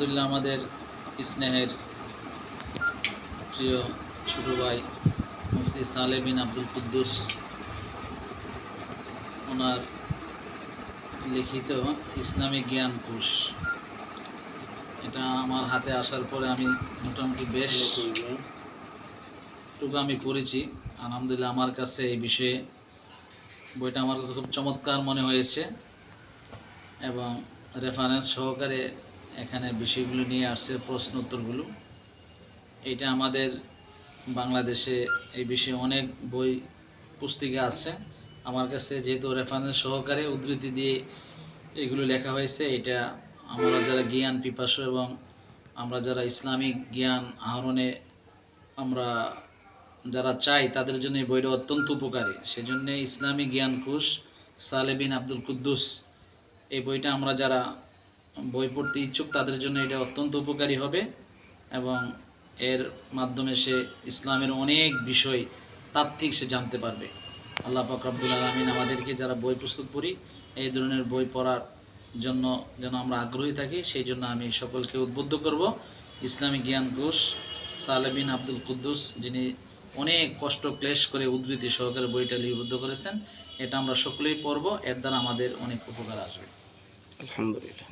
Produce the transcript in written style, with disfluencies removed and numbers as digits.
আলহামদুলিল্লাহ আমাদের স্নেহের প্রিয় ছোট ভাই মুফতি সালেহ বিন আব্দুল কুদ্দুস ওনার লিখিত ইসলামী জ্ঞান কোষ, এটা আমার হাতে আসার পরে আমি মোটামুটি বেশ টুকু আমি পড়েছি। আলহামদুলিল্লাহ আমার কাছে এই বিষয়ে বইটা আমার কাছে খুব চমৎকার মনে হয়েছে এবং রেফারেন্স সহকারে এখানে বিষয়গুলো নিয়ে আসছে, প্রশ্ন উত্তরগুলো। এইটা আমাদের বাংলাদেশে এই বিষয়ে অনেক বই পুস্তিকা আছে, আমার কাছে যেহেতু রেফারেন্স সহকারে উদ্ধৃতি দিয়ে এগুলো লেখা হয়েছে, এটা আমরা যারা জ্ঞান পিপাসু এবং আমরা যারা ইসলামিক জ্ঞান আহরণে আমরা যারা চাই তাদের জন্য এই বইটা অত্যন্ত উপকারী। সেজন্য ইসলামী জ্ঞান কোষ সালেহ বিন আব্দুল কুদ্দুস, এই বইটা আমরা যারা বই পড়তে ইচ্ছুক তাদের জন্য এটা অত্যন্ত উপকারী হবে এবং এর মাধ্যমে সে ইসলামের অনেক বিষয় তাত্ত্বিক সে জানতে পারবে। আল্লাহ পাক রব্বুল আলামিন আমাদেরকে যারা বই পুস্তক পড়ি এই ধরনের বই পড়ার জন্য যেন আমরা আগ্রহী থাকি, সেই জন্য আমি সকলকে উদ্বুদ্ধ করব ইসলামী জ্ঞান কোষ সালেহ বিন আব্দুল কুদ্দুস, যিনি অনেক কষ্ট ক্লেশ করে উদ্ধৃতি সহকারে বইটা লিপিবদ্ধ করেছেন, এটা আমরা সকলেই পড়ব, এর দ্বারা আমাদের অনেক উপকার আসবে। আলহামদুলিল্লাহ।